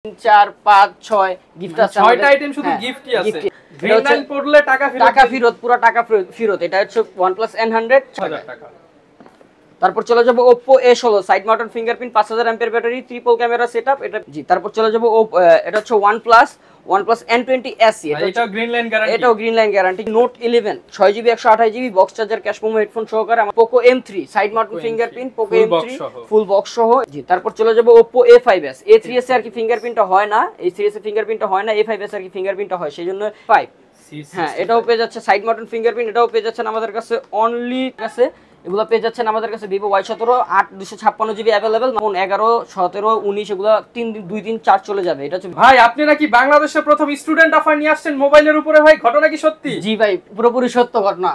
4 5 6 gift আছে 6টা item শুধু গিফটই আছে। গ্রিন লাইন পড়লে টাকা ফেরত পুরো টাকা ফেরত। এটা হচ্ছে OnePlus N100 6000 টাকা। তারপর চলে যাব Oppo A16 side mounted fingerprint 5000 MPR battery triple camera setup এটা জি। তারপর চলে যাব এটা হচ্ছে OnePlus N20 SE এটাও গ্রিন লাইন গ্যারান্টি। এটাও green line guarantee. Note 11 6GB 128GB box charger cash memo headphone সহকারে। Poco M3 side mounted fingerprint Poco M3 full box সহ জি। তারপর চলে যাব Oppo A5s A3s এ আর কি ফিঙ্গারপ্রিন্টটা হয় না, A3s এ ফিঙ্গারপ্রিন্টটা হয় না, A5s আর কি ফিঙ্গারপ্রিন্টটা হয় সেজন্য 5 হ্যাঁ এটাও পেয়ে যাচ্ছে সাইড মাউন্টেড ফিঙ্গারপ্রিন্ট। এটাও পেয়ে যাচ্ছেন আমাদের কাছে অনলি কাছে এগুলো পেয়ে যাচ্ছেন আমাদের কাছে Vivo Y17 8 256GB अवेलेबल। এখন 11 17 19 এগুলো 2 3 4 চলে যাবে। এটা হচ্ছে ভাই আপনি নাকি বাংলাদেশের প্রথম স্টুডেন্ট অফার নিয়ে আসছেন মোবাইলের উপরে, ভাই ঘটনা কি সত্যি? জি ভাই পুরোপুরি সত্য ঘটনা।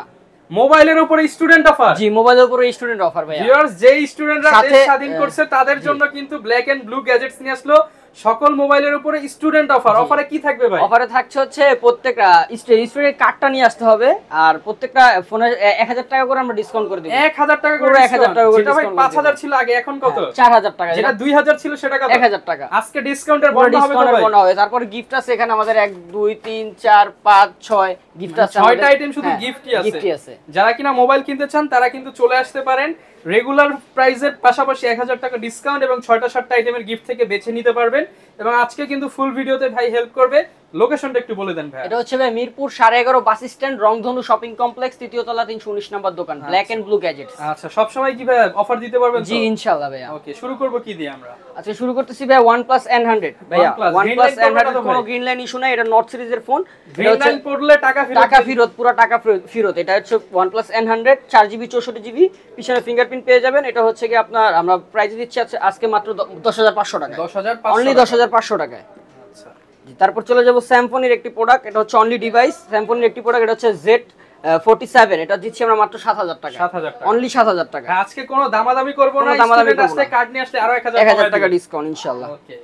মোবাইলের উপরে স্টুডেন্ট অফার? জি মোবাইলের উপরে স্টুডেন্ট অফার ভাই। ভিউয়ার্স যে স্টুডেন্টরা দেশ স্বাধীন করছে তাদের জন্য কিন্তু ব্ল্যাক এন্ড ব্লু গ্যাজেটস নিয়ে আসলো সকল মোবাইলের উপরে স্টুডেন্ট অফার। অফারে কি থাকবে ভাই? অফারে থাকছে হচ্ছে প্রত্যেকটা স্টুডেন্টের কার্ডটা নিয়ে আসতে হবে আর প্রত্যেকটা ফোনে 1000 টাকা করে আমরা ডিসকাউন্ট করে দেব। 1000 টাকা করে 1000 টাকা করে যেটা ভাই 5000 ছিল আগে এখন কত? 4000 টাকা। যেটা 2000 ছিল সেটা কত? 1000 টাকা। আজকে ডিসকাউন্টের বন্ড হবে তো ভাই? তারপর গিফট আছে এখানে আমাদের 1 2 3 4 5 6 গিফট আছে। 6টা আইটেম শুধু গিফটই আছে। যারা কিনা মোবাইল কিনতে চান তারা কিন্তু চলে আসতে পারেন। রেগুলার প্রাইসের পাশাপাশি 1000 টাকা ডিসকাউন্ট এবং 6টা 7টা আইটেমের গিফট থেকে বেছে নিতে পারবেন। এবং আজকে কিন্তু ফুল ভিডিওতে ভাই হেল্প করবে। লোকেশনটা একটু বলে দেন ভাই। এটা হচ্ছে ভাই মিরপুর 11.5 বাস স্ট্যান্ড রংধনু শপিং কমপ্লেক্স তৃতীয় তলা 319 নম্বর দোকান ব্ল্যাক এন্ড ব্লু গ্যাজেটস। আচ্ছা সব সময় কি ভাই অফার দিতে পারবেন তো? জি ইনশাআল্লাহ ভাই। ওকে শুরু করব কি দিয়ে আমরা? আচ্ছা শুরু করতেছি ভাই OnePlus N100 ভাইয়া। OnePlus N100 কোনো গ্রিন লাইন ইস্যু নাই। এটা নট সিরিজের ফোন। গ্রিন লাইন পড়লে টাকা ফেরত পুরো টাকা ফেরত। এটা হচ্ছে OnePlus N100 4GB 64GB পিছনে ফিঙ্গারপ্রিন্ট পেয়ে যাবেন। এটা হচ্ছে কি আপনার আমরা প্রাইস দিচ্ছি আজকে মাত্র 10500 টাকা। 10500 অনলি 10500 টাকায়। আচ্ছা জি। তারপর চলে যাব স্যামসংয়ের একটি প্রোডাক্ট। এটা হচ্ছে অনলি ডিভাইস স্যামসংয়ের একটি প্রোডাক্ট। এটা হচ্ছে Z47 এটা দিচ্ছি আমরা মাত্র 7000 টাকা। 7000 টাকা অনলি 7000 টাকা। আজকে কোনো দামাদামি করব না। স্টুডেন্ট আসলে কার্ড নিয়ে আসলে আরো 1000 টাকা ডিসকাউন্ট ইনশাআল্লাহ। ওকে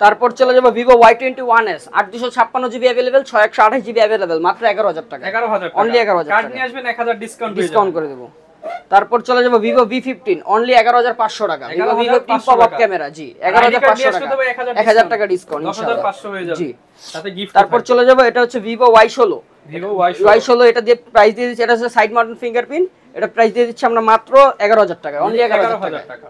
তারপর চলে যাব Vivo Y21s 8 256GB available 628GB available মাত্র 11000 টাকা। 11000 টাকা অনলি 11000 টাকা। কার্ড নিয়ে আসবেন 1000 ডিসকাউন্ট করে দেব। তারপর চলে যাব Vivo V15 অনলি 11500 টাকা। Vivo V15 পপআপ ক্যামেরা জি 11500 টাকা। 1000 টাকা ডিসকাউন্ট ইনশাআল্লাহ 10500 হয়ে যাবে। জি সাথে গিফট। তারপর চলে যাব এটা হচ্ছে Vivo Y16 এটা দিয়ে প্রাইস দিয়ে দিচ্ছি। এটা হচ্ছে সাইড মাউন্টেড ফিঙ্গারপ্রিন্ট। এটা প্রাইস দিয়ে দিচ্ছি আমরা মাত্র 11000 টাকা। অনলি 11000 টাকা।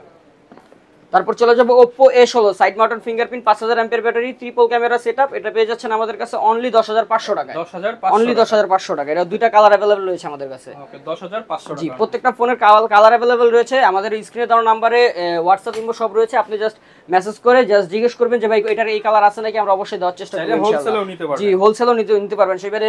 তারপর চলে যাব Oppo A16 side mounted fingerprint 5000 MPR battery triple camera setup এটা পেয়ে যাচ্ছেন আমাদের কাছে অনলি 10500 টাকায়। 10500 অনলি 10500 টাকা। এটা দুইটা কালার अवेलेबल রয়েছে আমাদের কাছে। ওকে 10500 টাকা। জি প্রত্যেকটা ফোনের কালার अवेलेबल রয়েছে। আমাদের স্ক্রিনে দেওয়া নম্বরে WhatsApp ইমো সব রয়েছে। আপনি জাস্ট মেসেজ করে জাস্ট জিজ্ঞেস করবেন যে ভাই এটার এই কালার আছে নাকি, আমরা অবশ্যই দেওয়ার চেষ্টা করব ইনশাআল্লাহ। হোলসেলও নিতে পারবেন। জি হোলসেলও নিতে পারবেন। সেবারে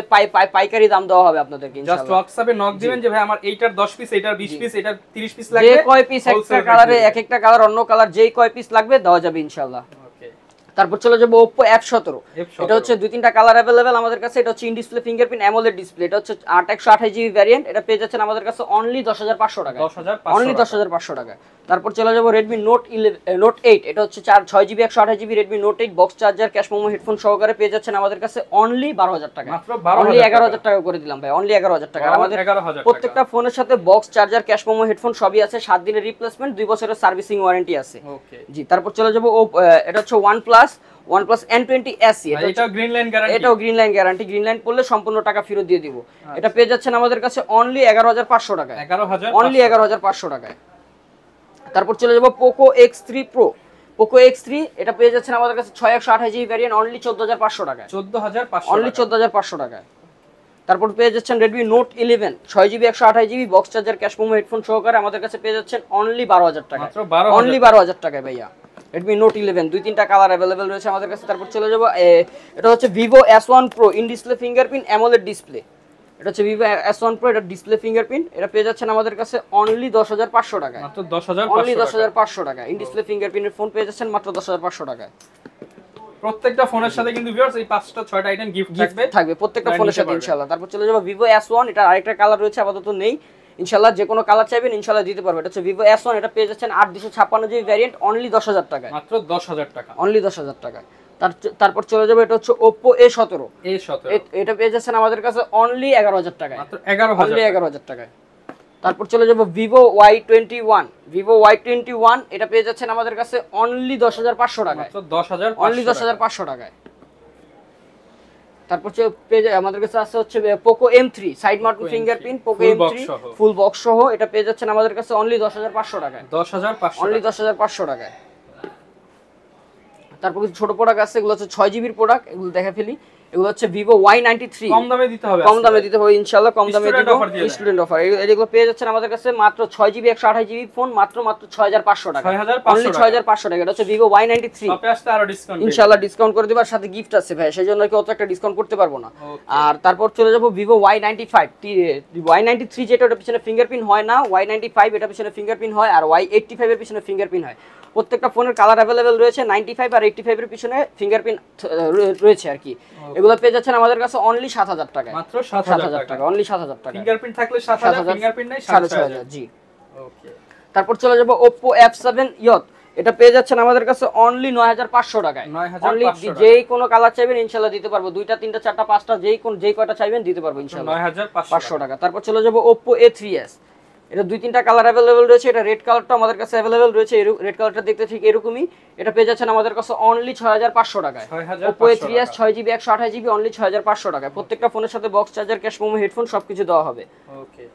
পাইকারি দাম দেওয়া হবে আপনাদেরকে ইনশাআল্লাহ। জাস্ট WhatsApp এ নক দিবেন যে ভাই আমার এইটার 10 পিস, এইটার 20 পিস, এইটার 30 পিস লাগবে। যে কয় পিস একটা কালারে এক একটা কালার অন্য কালার যেই কয় পিস লাগবে দেওয়া যাবে ইনশাআল্লাহ। ওকে তারপর চলে যাব Oppo F17 এটা হচ্ছে দুই তিনটা কালার अवेलेबल আমাদের কাছে। এটা হচ্ছে in display fingerprint AMOLED display. এটা হচ্ছে 128GB ভ্যারিয়েন্ট। এটা পেয়ে যাচ্ছেন আমাদের কাছে অনলি 10500 টাকা। অনলি 10500 টাকা। তারপর চলে যাব Redmi Note 8 এটা হচ্ছে 6GB 128GB Redmi Note 8 box charger cash memo headphone সহকারে পেয়ে যাচ্ছেন আমাদের কাছে অনলি 12000 টাকা। মাত্র 12000 অনলি 11000 টাকা করে দিলাম ভাই। অনলি 11000 টাকা। আমাদের প্রত্যেকটা ফোনের সাথে box charger cash memo headphone সবই আছে। 7 দিনের রিপ্লেসমেন্ট 2 বছরের সার্ভিসিং ওয়ারেন্টি আছে। ওকে জি তারপর চলে যাব এটা হচ্ছে OnePlus N20 SE এটাও গ্রিন লাইন গ্যারান্টি। এটাও green line guarantee. Green line পড়লে সম্পূর্ণ টাকা ফেরত দিয়ে দিব। এটা পেয়ে যাচ্ছেন আমাদের কাছে অনলি 11500 টাকায়। 11000 অনলি 11500 টাকায়। তারপর চলে যাব Poco X3 Pro Poco X3 এটা পেয়ে যাচ্ছেন আমাদের কাছে 6128GB ভ্যারিয়েন্ট অনলি 14500 টাকায়। 14500 অনলি 14500 টাকায়। তারপর পেয়ে যাচ্ছেন Redmi Note 11 6GB 128GB box charger cash memo headphone সহকারে আমাদের কাছে পেয়ে যাচ্ছেন অনলি 12000 টাকা। মাত্র 12000 অনলি 12000 টাকায় ভাইয়া। Redmi Note 11 দুই তিনটা কালার अवेलेबल রয়েছে আমাদের কাছে। তারপর চলে যাব এটা হচ্ছে Vivo S1 Pro in display fingerprint AMOLED display. এটা হচ্ছে Vivo S1 Pro এটা ডিসপ্লে ফিঙ্গারপ্রিন্ট। এটা পেয়ে যাচ্ছেন আমাদের কাছে অনলি 10500 টাকায়। মাত্র 10500 অনলি 10500 টাকা। ইন ডিসপ্লে ফিঙ্গারপ্রিন্টের ফোন পেয়ে যাচ্ছেন মাত্র 10500 টাকায়। প্রত্যেকটা ফোনের সাথে কিন্তু ভিউয়ার্স এই 5টা 6টা আইটেম গিফট থাকবে প্রত্যেকটা ফোনের সাথে ইনশাআল্লাহ। তারপর চলে যাব Vivo S1 এটা আরেকটা কালার রয়েছে আপাতত নেই। ইনশাআল্লাহ যে কোনো কালার চাইবেন ইনশাআল্লাহ দিতে পারবে। এটা হচ্ছে Vivo S1 এটা পেয়ে যাচ্ছেন 8 256GB ভ্যারিয়েন্ট অনলি 10000 টাকায়। মাত্র 10000 টাকা। অনলি 10000 টাকায়। তারপর চলে যাব এটা হচ্ছে Oppo A17 এটা পেয়ে যাচ্ছেন আমাদের কাছে অনলি 11000 টাকায়। মাত্র 11000 অনলি 11000 টাকায়। তারপর চলে যাব Vivo Y21, Vivo Y21 এটা পেয়ে যাচ্ছেন আমাদের কাছে অনলি 10500 টাকায়, মাত্র 10500, অনলি 10500 টাকায়। তারপর আমাদের কাছে আছে হচ্ছে Poco M3 side mounted fingerprint, Poco M3 full box সহ এটা পেয়ে যাচ্ছেন আমাদের কাছে অনলি 10500 টাকায়, 10500, অনলি 10500 টাকায়। তারপর কিছু ছোট প্রোডাক্ট আছে, এগুলো হচ্ছে 6 জিবির প্রোডাক্ট, এগুলো দেখে ফেলি। এগুলো হচ্ছে Vivo Y93, কম দামে দিতে হবে, কম দামে দিতে হবে ইনশাআল্লাহ, কম দামে দিব, স্টুডেন্ট অফার। এগুলো পেয়ে যাচ্ছেন আমাদের কাছে মাত্র 6 জিবি 128 জিবি ফোন মাত্র 6500 টাকা, অনলি 6500 টাকা। এটা হচ্ছে Vivo Y93, শপে আসলে আরো ডিসকাউন্ট ইনশাআল্লাহ ডিসকাউন্ট করে দেব, আর সাথে গিফট আছে ভাই, সেজন্য কি অত একটা ডিসকাউন্ট করতে পারবো না। আর তারপর চলে যাব Vivo Y95, Y93 যেটা ওটা পিছনে ফিঙ্গারপ্রিন্ট হয় না, Y95 এটা পিছনে ফিঙ্গারপ্রিন্ট হয়, আর Y85 এর পিছনে ফিঙ্গারপ্রিন্ট হয়। প্রত্যেকটা ফোনের কালার अवेलेबल রয়েছে, 95 আর 85 এর পিছনে ফিঙ্গারপ্রিন্ট রয়েছে আর কি। এগুলো পেয়ে যাচ্ছেন আমাদের কাছে অনলি 7000 টাকায়, মাত্র 7000 টাকা, অনলি 7000 টাকা। ফিঙ্গারপ্রিন্ট থাকলে 7000, ফিঙ্গারপ্রিন্ট নাই 6500, জি। ওকে, তারপর চলে যাব Oppo F7 Youth, এটা পেয়ে যাচ্ছেন আমাদের কাছে অনলি 9500 টাকায়, অনলি যেই কোনো কালার চাইবেন ইনশাআল্লাহ দিতে পারবো, দুইটা তিনটা চারটা পাঁচটা যেই কয়টা চাইবেন দিতে পারবো ইনশাআল্লাহ, 9500 টাকা। তারপর চলে যাব Oppo A3s, এটা দুই তিনটা কালার अवेलेबल রয়েছে, এটা রেড কালারটা আমাদের কাছে अवेलेबल রয়েছে, রেড কালারটা দেখতে ঠিক এরকমই। এটা পেয়ে যাচ্ছেন আমাদের কাছে অনলি 6500 টাকায়, Oppo A3s 6GB 128GB only 6500 টাকায়। প্রত্যেকটা ফোনের সাথে box charger, cash memo, headphone সবকিছু দেওয়া হবে। ওকে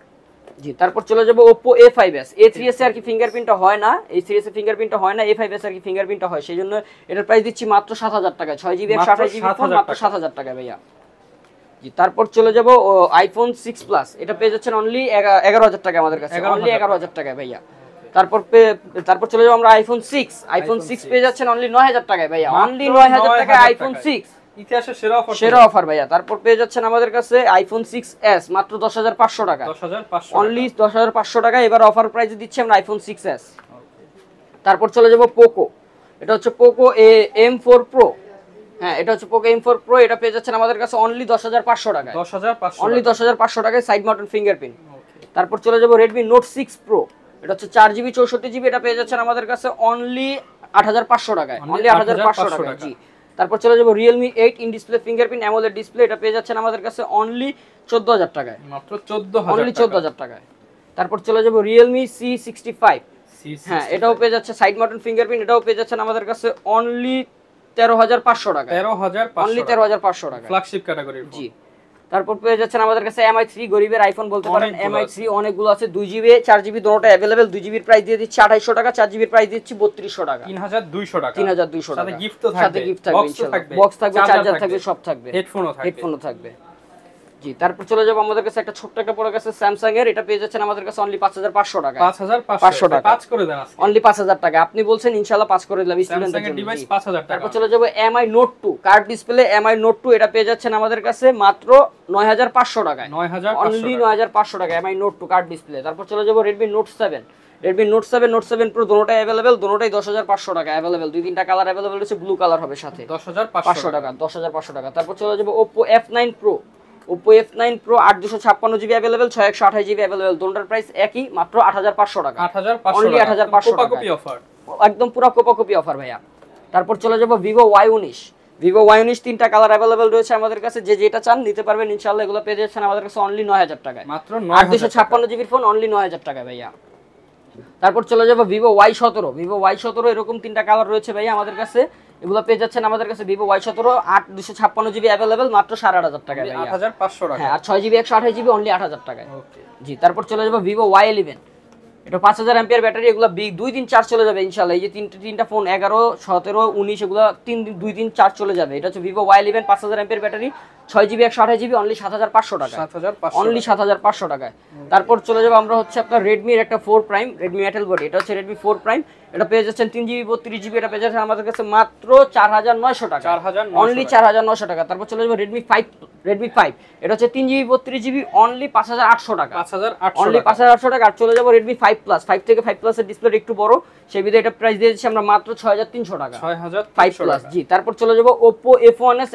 জি। তারপর চলে যাব Oppo A5s, A3s এ আর কি ফিঙ্গারপ্রিন্টটা হয় না, A3s এ ফিঙ্গারপ্রিন্টটা হয় না, A5s আর কি ফিঙ্গারপ্রিন্টটা হয়, সেইজন্য এটার প্রাইস দিচ্ছি মাত্র 7000 টাকায়, 6GB 128GB ফোন মাত্র 7000 টাকায় ভাইয়া। জি। তারপর চলে যাব iPhone 6 Plus, এটা পেয়ে যাচ্ছেন অনলি 11000 টাকা আমাদের কাছে, অনলি 11000 টাকায় ভাইয়া। তারপর চলে যাব আমরা iPhone 6 পেয়ে যাচ্ছেন অনলি 9000 টাকায় ভাইয়া, অনলি 9000 টাকায় iPhone 6, ইতিহাসের সেরা অফার ভাইয়া। তারপর পেয়ে যাচ্ছেন আমাদের কাছে iPhone 6s মাত্র 10500 টাকা, 10500, অনলি 10500 টাকা। এবার অফার প্রাইসে দিচ্ছি আমরা iPhone 6s। তারপর চলে যাব Poco, এটা হচ্ছে Poco M4 Pro, হ্যাঁ এটা হচ্ছে Poco M4 Pro, এটা পেয়ে যাচ্ছেন আমাদের কাছে অনলি 10500 টাকায়, 10500, অনলি 10500 টাকায় সাইড মাউন্টেড ফিঙ্গারপ্রিন্ট। তারপর চলে যাব Redmi Note 6 Pro, এটা হচ্ছে 4GB 64GB, এটা পেয়ে যাচ্ছেন আমাদের কাছে অনলি 8500 টাকায়, অনলি 8500 টাকা, জি। তারপর চলে যাব Realme 8 in display fingerprint AMOLED display, এটা পেয়ে যাচ্ছেন আমাদের কাছে অনলি 14000 টাকায়, মাত্র 14000, অনলি 14000 টাকায়। তারপর চলে যাব Realme C65, হ্যাঁ এটাও পেয়ে যাচ্ছে সাইড মাউন্টেড ফিঙ্গারপ্রিন্ট, এটাও পেয়ে যাচ্ছেন আমাদের কাছে অনলি 13500 টাকা, 13500, অনলি 13500 টাকা, ফ্ল্যাগশিপ ক্যাটাগরির, জি। তারপর পেয়ে যাচ্ছেন আমাদের কাছে MI3, গরিবের আইফোন বলতে পারেন, MI3 অনেকগুলো আছে, 2GB 4GB দুটোটা अवेलेबल। 2GB এর প্রাইস দিয়ে দিচ্ছি 2800 টাকা, 4GB এর প্রাইস দিচ্ছি 3200 টাকা, 3200 টাকা, 3200 টাকা। সাথে গিফট তো থাকবে, সাথে গিফট থাকবে ইনশাআল্লাহ, বক্স থাকবে, চার্জার থাকবে, সব থাকবে, হেডফোনও থাকবে, জি। তারপর চলে যাব আমাদের কাছে একটা ছোট্ট একটা প্রোডাক্ট আছে স্যামসাং এর, এটা পেয়ে যাচ্ছেন আমাদের কাছে অনলি 5500 টাকা, 5500 টাকা, 5 করে দেন আজকে, অনলি 5000 টাকা। আপনি বলছেন ইনশাআল্লাহ 5 করে দিলাম স্টুডেন্টদের জন্য, ডিভাইস 5000 টাকা। তারপর চলে যাব MI Note 2 card display, MI Note 2 এটা পেয়ে যাচ্ছেন আমাদের কাছে মাত্র 9500 টাকায়, 9500, অনলি 9500 টাকা MI Note 2 কার্ড ডিসপ্লে। তারপর চলে যাব Redmi Note 7, Redmi Note 7, Note 7 Pro দুটোটাই available, দুটোটাই 10500 টাকা अवेलेबल, দুই তিনটা কালার अवेलेबल আছে, ব্লু কালার হবে সাথে, 10500 টাকা, 10500 টাকা। তারপর চলে যাব Oppo F9 Pro, Oppo F9 Pro 8256GB available, 6128GB available, দুটোটার প্রাইস একই মাত্র 8500 টাকা, 8500, অনলি 8500 টাকা, কপি অফার, একদম পুরো কপি অফার ভাইয়া। তারপর চলে যাব Vivo Y19, Vivo Y19 তিনটা কালার अवेलेबल রয়েছে আমাদের কাছে, যে যেটা চান নিতে পারবেন ইনশাআল্লাহ। এগুলো পেয়ে যাচ্ছেন আমাদের কাছে অনলি 9000 টাকায়, মাত্র 8256GB ফোন অনলি 9000 টাকা ভাইয়া। তারপর চলে যাব Vivo Y17, Vivo Y17 এরকম তিনটা কালার রয়েছে ভাইয়া আমাদের কাছে, এগুলো পেয়ে যাচ্ছেন আমাদের কাছে Vivo Y17 8256GB अवेलेबल মাত্র 8500 টাকা ভাইয়া, 8500 টাকা, হ্যাঁ, আর 6GB 128GB অনলি 8000 টাকায়, জি। তারপর চলে যাব Vivo Y11, এটা 5000 এম্পিয়ার ব্যাটারি, এগুলো 2 দিন চার্জ চলে যাবে ইনশাআল্লাহ। এই যে তিনটা ফোন 11, 17, 19 এগুলো 2 দিন চার্জ চলে যাবে। এটা হচ্ছে Vivo Y11 5000 ampere battery, 6GB 128GB only 7500 টাকা, 7500, অনলি 7500 টাকায়। তারপর চলে যাব আমরা হচ্ছে আপনার Redmi এর একটা 4 Prime, Redmi Metal Body, এটা হচ্ছে Redmi 4 Prime, এটা পেয়ে যাচ্ছেন 3GB 32GB, এটা পেয়ে যাচ্ছেন আমাদের কাছে মাত্র 4900 টাকা, অনলি 4900 টাকা। তারপর চলে যাব Redmi 5, এটা হচ্ছে 3GB 32GB অনলি 5800 টাকা, 5800, অনলি 5800 টাকা। আর চলে যাব Redmi 5 Plus, 5 থেকে 5 Plus এর ডিসপ্লে একটু বড়, সেই বিধে এটা প্রাইস দিয়ে দিচ্ছি আমরা মাত্র 6300 টাকা, 5 Plus, জি। তারপর চলে যাব Oppo F1s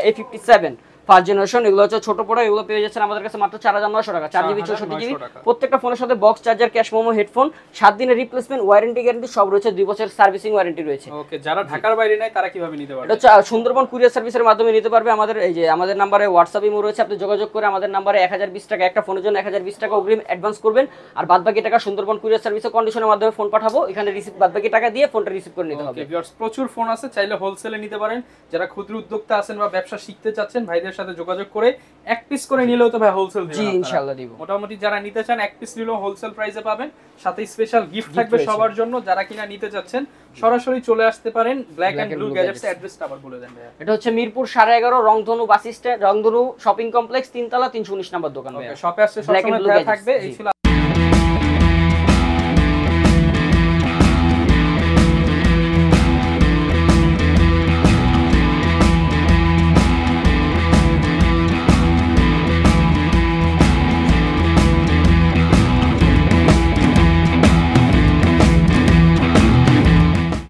A57 first generation. এগুলো হচ্ছে ছোট প্রোডাক্ট, এগুলো পেয়ে যাচ্ছেন আমাদের কাছে মাত্র 4900 টাকা, 4GB 64GB। প্রত্যেকটা ফোনের সাথে box charger, cash memo, headphone, 7 দিনের রিপ্লেসমেন্ট, ওয়ারেন্টি গ্যারান্টি সব রয়েছে, 2 বছরের সার্ভিসিং ওয়ারেন্টি রয়েছে। ওকে, যারা ঢাকার বাইরে নাই তারা কিভাবে নিতে পারবে? এটা হচ্ছে সুন্দরবন কুরিয়ার সার্ভিসের মাধ্যমে নিতে পারবে। আমাদের এই যে আমাদের নম্বরে হোয়াটসঅ্যাপ ইমো রয়েছে, আপনি যোগাযোগ করে আমাদের নম্বরে 1020 টাকা, একটা ফোনের জন্য 1020 টাকা অগ্রিম অ্যাডভান্স করবেন, আর বাদবাকি টাকা সুন্দরবন কুরিয়ার সার্ভিসের কন্ডিশনের মাধ্যমে ফোন পাঠাবো, এখানে রিসিভ বাদবাকি টাকা দিয়ে ফোনটা রিসিভ করে নিতে হবে। ভিউয়ার্স, প্রচুর ফোন আছে, চাইলে হোলসেলে নিতে পারেন। যারা ক্ষুদ্র উদ্যোক্তা আছেন বা ব্যবসা শিখতে চাচ্ছেন, ভাইদের সাথে যোগাযোগ করে এক পিস করে নিলেও তো ভাই হোলসেল দিবেন। জি ইনশাআল্লাহ দিব। মোটামুটি যারা নিতে চান এক পিস নিলেও হোলসেল প্রাইসে পাবেন, সাথে স্পেশাল গিফট থাকবে সবার জন্য। যারা কিনা নিতে চাচ্ছেন সরাসরি চলে আসতে পারেন ব্ল্যাক এন্ড ব্লু গ্যাজেটস। অ্যাড্রেসটা আবার বলে দেন ভাইয়া। এটা হচ্ছে মিরপুর 11.5 রংধনু বাস স্ট্যান্ড, রংধনু শপিং কমপ্লেক্স, 3 তলা, 319 নম্বর দোকান ভাইয়া। শপে আসলে সবসময় থাকবে। এই ছিল